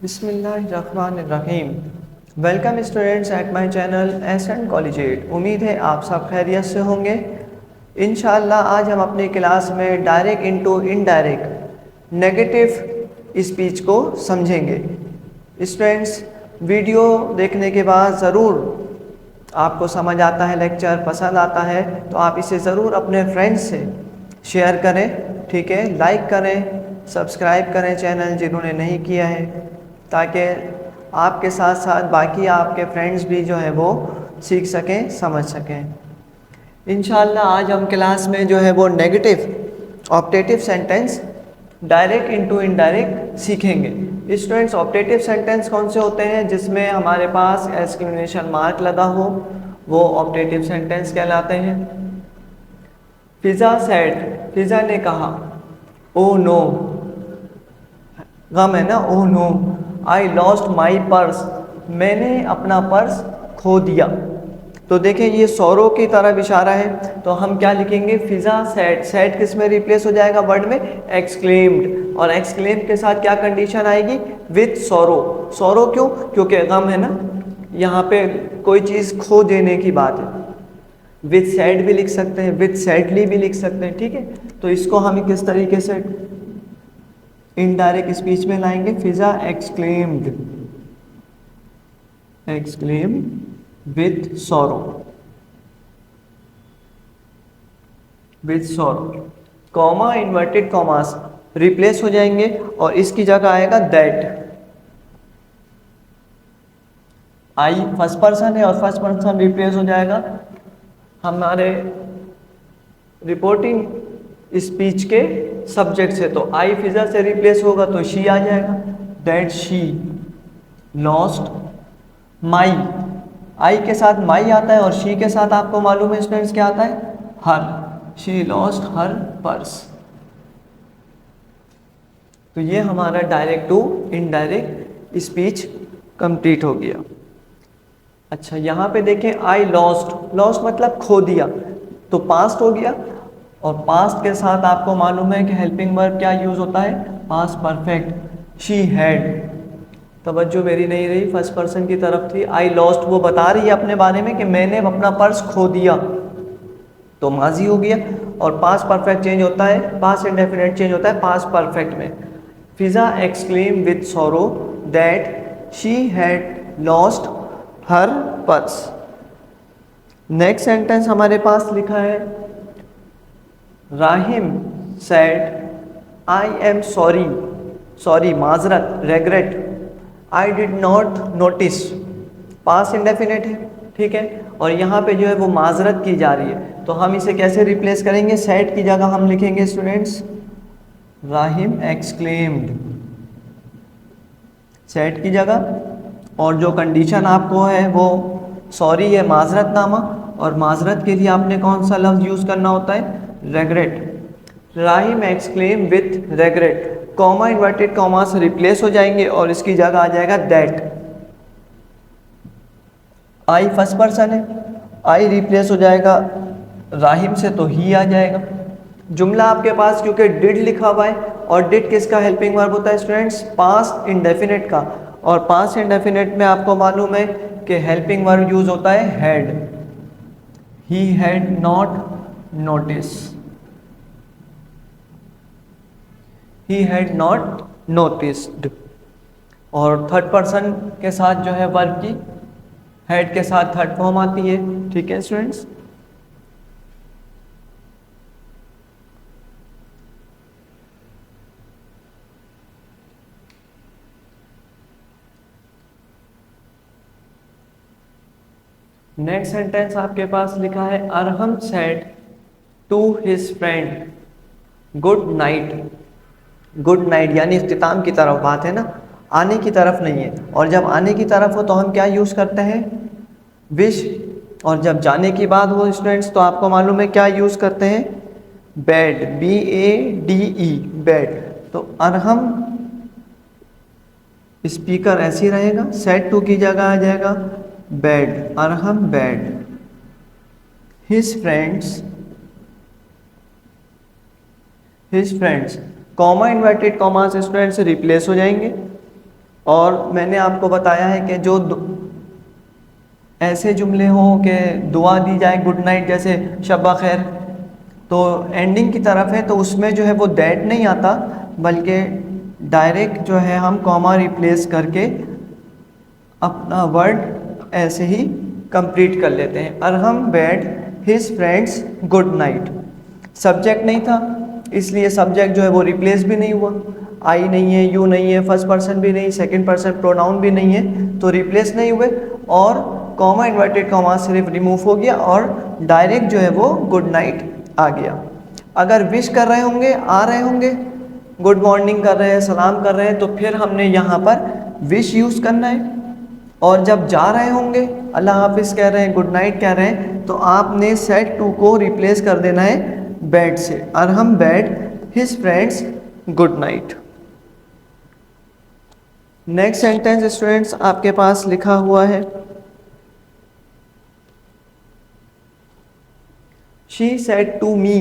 बिस्मिल्लाहिर्रहमानिर्रहीम। Welcome students at my channel SN collegiate. उम्मीद है आप सब खैरियत से होंगे। इंशाअल्लाह आज हम अपनी क्लास में direct into indirect negative speech को समझेंगे। स्टूडेंट्स, वीडियो देखने के बाद ज़रूर आपको समझ आता है, लेक्चर पसंद आता है तो आप इसे ज़रूर अपने फ्रेंड्स से शेयर करें, ठीक है। लाइक करें, सब्सक्राइब करें चैनल जिन्होंने नहीं किया है, ताकि आपके साथ साथ बाकी आपके फ्रेंड्स भी जो है वो सीख सकें, समझ सकें। इंशाअल्लाह आज हम क्लास में जो है वो negative optative sentence direct into indirect सीखेंगे। स्टूडेंट्स, ऑप्टेटिव सेंटेंस कौन से होते हैं जिसमें हमारे पास एक्सक्लेमेशन मार्क लगा हो, वो ऑप्टेटिव सेंटेंस कहलाते हैं। फिजा सेड, फिजा ने कहा। ओ नो, गम है ना, oh no. I lost my purse, मैंने अपना पर्स खो दिया। तो देखें ये सौरो की तरफ इशारा है, तो हम क्या लिखेंगे, फिजा सैड। सैड किस में रिप्लेस हो जाएगा वर्ड में, एक्सक्लेम्ड। और एक्सक्लेम्ड के साथ क्या कंडीशन आएगी, विथ सौरो। सौरो क्यों, क्योंकि गम है ना, यहाँ पे कोई चीज़ खो देने की बात है। विथ सैड भी लिख सकते हैं, विथ सैडली भी लिख सकते हैं, ठीक है। तो इसको हम किस तरीके से इनडायरेक्ट स्पीच में लाएंगे, Fiza exclaimed, exclaimed with sorrow, with sorrow. Comma inverted commas replace हो जाएंगे और इसकी जगह आएगा दैट। आई फर्स्ट पर्सन है और फर्स्ट पर्सन रिप्लेस हो जाएगा हमारे रिपोर्टिंग स्पीच के सब्जेक्ट से। तो आई फिजा से रिप्लेस होगा तो शी आ जाएगा, दैट शी लॉस्ट माई। आई के साथ माई आता है और शी के साथ आपको मालूम है स्टूडेंट्स क्या आता है, her. She lost her purse. तो ये हमारा direct to indirect speech complete हो गया। अच्छा, यहाँ पे देखें, आई लॉस्ट, लॉस्ट मतलब खो दिया, तो पास्ट हो गया। और पास्ट के साथ आपको मालूम है कि हेल्पिंग वर्ब क्या यूज होता है, पास्ट परफेक्ट। शी हैड, तवज्जो मेरी नहीं रही, फर्स्ट पर्सन की तरफ थी। आई लॉस्ट वो बता रही है अपने बारे में कि मैंने अपना पर्स खो दिया, तो माजी हो गया। और पास्ट परफेक्ट चेंज होता है, पास्ट इंडेफिनिट चेंज होता है पास्ट परफेक्ट में। Fiza exclaim with sorrow that she had lost her purse. Next sentence हमारे पास लिखा है, Rahim said I am sorry, sorry माजरत, regret. I did not notice, past indefinite है, ठीक है। और यहाँ पे जो है वो माजरत की जा रही है, तो हम इसे कैसे रिप्लेस करेंगे, सैड की जगह हम लिखेंगे स्टूडेंट्स राहिम एक्सक्लेम्ड, सैड की जगह। और जो कंडीशन आपको है वो सॉरी है, माजरत नामा, और माजरत के लिए आपने कौन सा लफ्ज़ यूज़ करना होता है, regret. Rahim exclaim with regret. Comma inverted comma से रिप्लेस हो जाएंगे और इसकी जगह आ जाएगा दैट। आई फर्स्ट पर्सन है, आई रिप्लेस हो जाएगा राहिम से तो ही आ जाएगा। जुमला आपके पास क्योंकि डिड लिखा हुआ है, और डिड किसका हेल्पिंग वर्ब होता है स्टूडेंट्स, पास्ट इंडेफिनिट का। और पास्ट इंडेफिनिट में आपको मालूम है कि हेल्पिंग वर्ब यूज होता है had. He had not notice, he had not noticed. और थर्ड पर्सन के साथ जो है वर्ब की हैड के साथ थर्ड फॉर्म आती है, ठीक है स्टूडेंट्स। नेक्स्ट सेंटेंस आपके पास लिखा है, Arham said to his friend good night. Good night यानी इख्तिताम की तरफ बात है ना, आने की तरफ नहीं है। और जब आने की तरफ हो तो हम क्या यूज़ करते हैं, विश। और जब जाने की बात हो स्टूडेंट्स तो आपको मालूम है क्या यूज़ करते हैं, बेड, BADE, बेड। तो अरहम स्पीकर ऐसे ही रहेगा, सेड टू की जगह आ जाएगा bade, Arham bade. His friends, his friends, comma inverted comma से स्टूडेंट से रिप्लेस हो जाएंगे। और मैंने आपको बताया है कि जो ऐसे जुमले हों कि दुआ दी जाए गुड नाइट, जैसे शब्बा खैर, तो एंडिंग की तरफ है तो उसमें जो है वो दैट नहीं आता, बल्कि डायरेक्ट जो है हम कॉमा रिप्लेस करके अपना वर्ड ऐसे ही कंप्लीट कर लेते हैं। Arham bade his friends good night. Subject नहीं था, इसलिए सब्जेक्ट जो है वो रिप्लेस भी नहीं हुआ। आई नहीं है, यू नहीं है, फर्स्ट पर्सन भी नहीं, सेकंड पर्सन प्रोनाउन भी नहीं है, तो रिप्लेस नहीं हुए। और कॉमा इन्वर्टेड कॉमा सिर्फ रिमूव हो गया और डायरेक्ट जो है वो गुड नाइट आ गया। अगर विश कर रहे होंगे, आ रहे होंगे, गुड मॉर्निंग कर रहे हैं, सलाम कर रहे हैं, तो फिर हमने यहाँ पर विश यूज़ करना है। और जब जा रहे होंगे, अल्लाह हाफिज कह रहे हैं, गुड नाइट कह रहे हैं, तो आपने सेड टू को रिप्लेस कर देना है बैड से। Arham bade his friends good night. Next sentence students आपके पास लिखा हुआ है, she said to me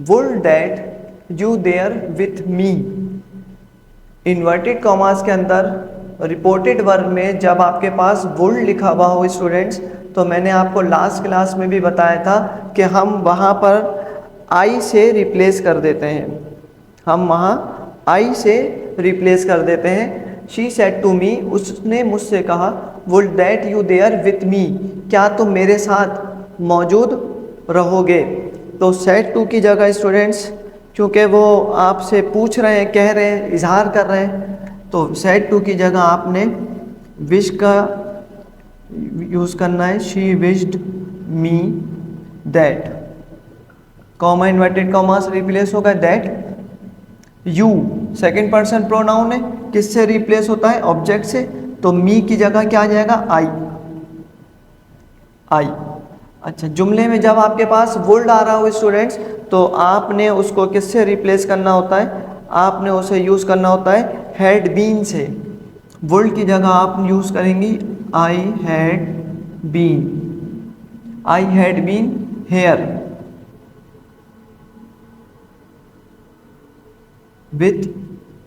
would that you there with me. Inverted commas के अंदर रिपोर्टेड वर्ब में जब आपके पास वुड लिखा हुआ हो स्टूडेंट्स, तो मैंने आपको लास्ट क्लास में भी बताया था कि हम वहाँ पर आई से रिप्लेस कर देते हैं, हम वहाँ आई से रिप्लेस कर देते हैं। शी सेड टू मी, उसने मुझसे कहा, would that you there with me, क्या तुम मेरे साथ मौजूद रहोगे। तो सेड टू की जगह स्टूडेंट्स, क्योंकि वो आपसे पूछ रहे हैं, कह रहे हैं, इजहार कर रहे हैं, तो सेड टू की जगह आपने विश का यूज़ करना है। She wished me that, comma inverted comma से रिप्लेस होगा that. You second person pronoun है, किससे रिप्लेस होता है, ऑब्जेक्ट से, तो मी की जगह क्या आ जाएगा, आई। आई, अच्छा, जुमले में जब आपके पास वुड आ रहा हो स्टूडेंट्स, तो आपने उसको किससे रिप्लेस करना होता है, आपने उसे यूज़ करना होता है हैड बीन से। वुड की जगह आप यूज़ करेंगी I had been, I had been here with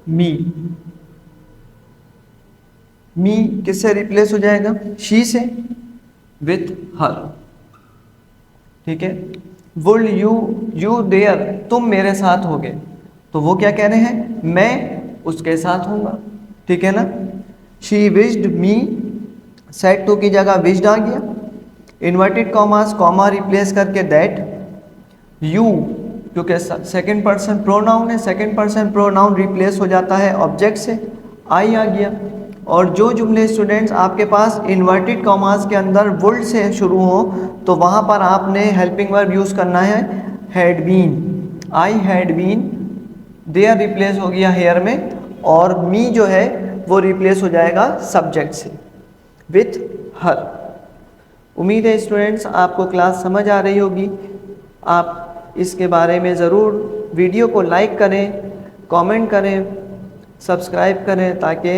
me. Me किससे रिप्लेस हो जाएगा, शी से, विथ हर, ठीक है। वुड यू यू देयर, तुम मेरे साथ होगे, तो वो क्या कह रहे हैं, मैं उसके साथ होऊंगा, ठीक है ना। She wished me, said to की जगह विश्ड आ गया, इन्वर्टेड कॉमास कॉमा रिप्लेस करके दैट। यू क्योंकि सेकंड पर्सन प्रोनाउन है, सेकंड पर्सन प्रोनाउन रिप्लेस हो जाता है ऑब्जेक्ट से, आई आ गया। और जो जुमले स्टूडेंट्स आपके पास इन्वर्टेड कॉमास के अंदर वुड से शुरू हो, तो वहाँ पर आपने हेल्पिंग वर्ब यूज़ करना है had been. I had been, there replace हो गया हेयर में, और मी जो है वो रिप्लेस हो जाएगा सब्जेक्ट से, विथ हर। उम्मीद है स्टूडेंट्स आपको क्लास समझ आ रही होगी। आप इसके बारे में ज़रूर वीडियो को लाइक करें, कमेंट करें, सब्सक्राइब करें, ताकि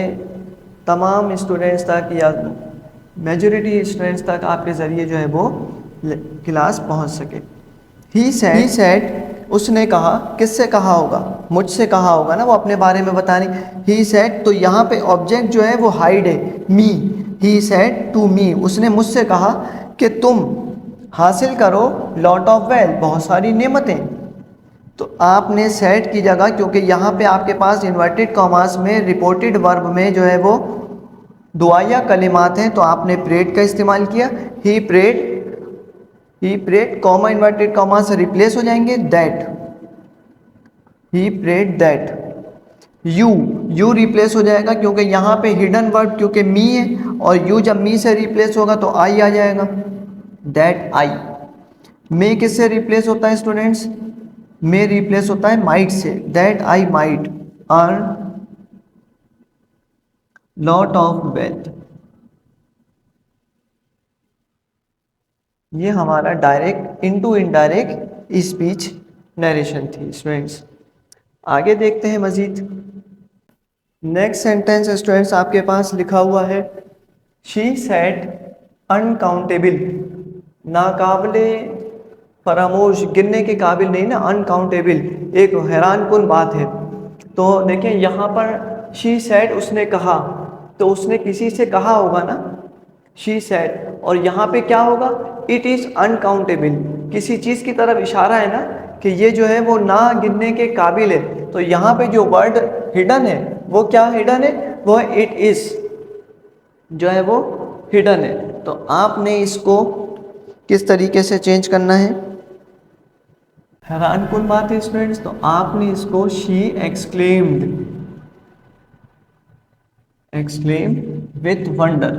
तमाम स्टूडेंट्स तक या मेजॉरिटी स्टूडेंट्स तक आपके ज़रिए जो है वो क्लास पहुंच सके। ही सेड, उसने कहा, किससे कहा होगा, मुझसे कहा होगा ना, वो अपने बारे में बताने। ही सेड, तो यहाँ पे ऑब्जेक्ट जो है वो हाइड है, मी। ही सेड टू मी, उसने मुझसे कहा कि तुम हासिल करो लॉट ऑफ वेल्थ, बहुत सारी नेमतें। तो आपने सेड की जगह, क्योंकि यहाँ पे आपके पास इन्वर्टेड कॉमास में रिपोर्टेड वर्ब में जो है वो दुआया कलिमात हैं, तो आपने प्रेड का इस्तेमाल किया। He prayed comma inverted comma से रिप्लेस हो जाएंगे that, he prayed that. You replace हो जाएगा, क्योंकि यहाँ पे हिडन वर्ड क्योंकि मी है, और यू जब मी से रिप्लेस होगा तो आई आ जाएगा, दैट आई। मे किससे रिप्लेस होता है स्टूडेंट्स, मे रिप्लेस होता है might say, that I might earn lot of wealth. ये हमारा direct into indirect speech narration थी स्टूडेंट्स। आगे देखते हैं मजीद। नेक्स्ट सेंटेंस स्टूडेंट्स आपके पास लिखा हुआ है, शी सेड अनकाउंटेबल, नाकाबिले फरामोश, गिनने के काबिल नहीं ना, अनकाउंटेबल, एक हैरान कुन बात है। तो देखिए यहाँ पर शी सेड उसने कहा, तो उसने किसी से कहा होगा ना, शी सेड। और यहाँ पे क्या होगा, इट इज़ अनकाउंटेबल, किसी चीज़ की तरफ इशारा है ना कि ये जो है वो ना गिनने के काबिल है। तो यहाँ पे जो वर्ड हिडन है वो क्या हिडन है, वो है इट इज़, जो है वो हिडन है। तो आपने इसको किस तरीके से चेंज करना है। हैरान कुन बात है स्टूडेंट्स, तो आपने इसको शी एक्सक्लेम्ड विथ वंडर।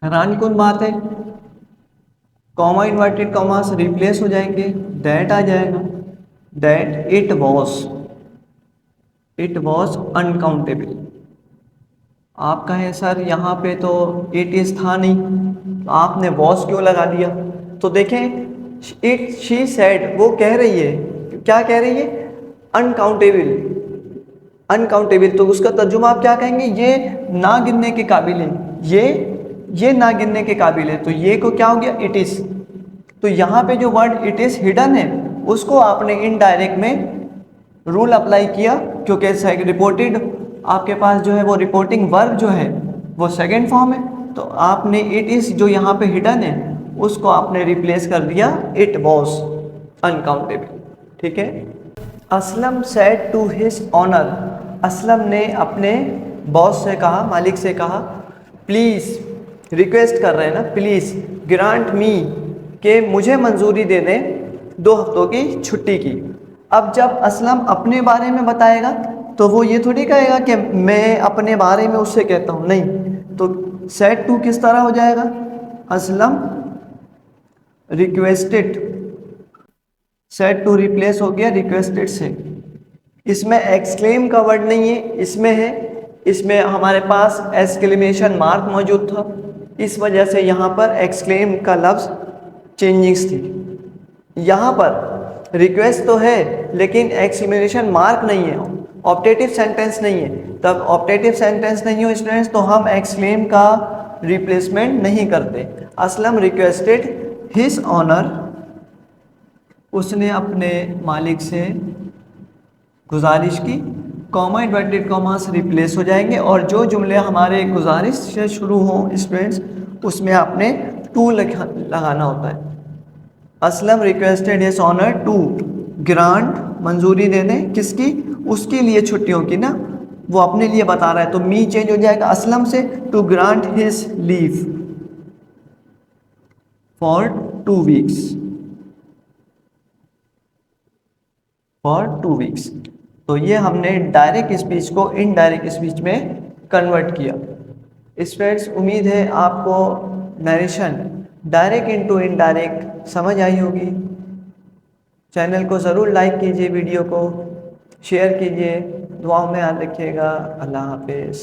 हैरान कुन बात है, कॉमा इन्वर्टेड कॉमा से रिप्लेस हो जाएंगे, दैट आ जाएगा, दैट इट वॉज अनकाउंटेबल। आप कहें सर यहाँ पे तो इट इज़ था नहीं, तो आपने वॉज क्यों लगा दिया। तो देखें, इट शी सेड वो कह रही है, क्या कह रही है, अनकाउंटेबल, अनकाउंटेबल। तो उसका तर्जुमा आप क्या कहेंगे, ये ना गिनने के काबिल है, ये ना गिनने के काबिल है। तो ये को क्या हो गया, इट इज़। तो यहाँ पे जो वर्ड इट इज़ हिडन है उसको आपने इनडायरेक्ट में रूल अप्लाई किया, क्योंकि रिपोर्टेड आपके पास जो है वो रिपोर्टिंग वर्ब जो है वो सेकंड फॉर्म है। तो आपने इट इज़ जो यहाँ पे हिडन है उसको आपने रिप्लेस कर दिया इट वॉज अनकाउंटेबल। ठीक है। Aslam said to his honour, Aslam ने अपने बॉस से कहा, मालिक से कहा, प्लीज़, रिक्वेस्ट कर रहे हैं ना, प्लीज़ ग्रांट मी, कि मुझे मंजूरी दे दें 2 हफ्तों की छुट्टी की। अब जब असलम अपने बारे में बताएगा तो वो ये थोड़ी कहेगा कि मैं अपने बारे में उससे कहता हूँ, नहीं। तो सेड टू किस तरह हो जाएगा, Aslam requested, said to replace हो गया रिक्वेस्टेड से। इसमें एक्सक्लेम का वर्ड नहीं है, इसमें है, इसमें हमारे पास एक्सक्लेमेशन मार्क मौजूद था, इस वजह से यहाँ पर एक्सक्लेम का लफ्ज़ चेंजिंग्स थी। यहाँ पर रिक्वेस्ट तो है लेकिन एक्सक्लेमेशन मार्क नहीं है, ऑप्टेटिव सेंटेंस नहीं है। तब ऑप्टेटिव सेंटेंस नहीं हो स्टूडेंट्स तो हम एक्सक्लेम का रिप्लेसमेंट नहीं करते। असलम रिक्वेस्टेड हिज ऑनर, उसने अपने मालिक से गुजारिश की, कॉमा इन्वर्टेड कॉमा से रिप्लेस हो जाएंगे। और जो जुमले हमारे गुजारिश से शुरू हों स्टूडेंट्स उसमें आपने टू लगाना होता है। Aslam requested his honour to grant, मंजूरी दे दें, किसकी, उसके लिए छुट्टियों की ना, वो अपने लिए बता रहा है। तो मी चेंज हो जाएगा असलम से to grant his leave for 2 weeks, for 2 weeks. तो ये हमने डायरेक्ट स्पीच को इनडायरेक्ट स्पीच में कन्वर्ट किया। स्टूडेंट्स उम्मीद है आपको नरेशन डायरेक्ट इनटू इनडायरेक्ट समझ आई होगी। चैनल को ज़रूर लाइक कीजिए, वीडियो को शेयर कीजिए, दुआओं में याद रखिएगा। अल्लाह हाफिज़।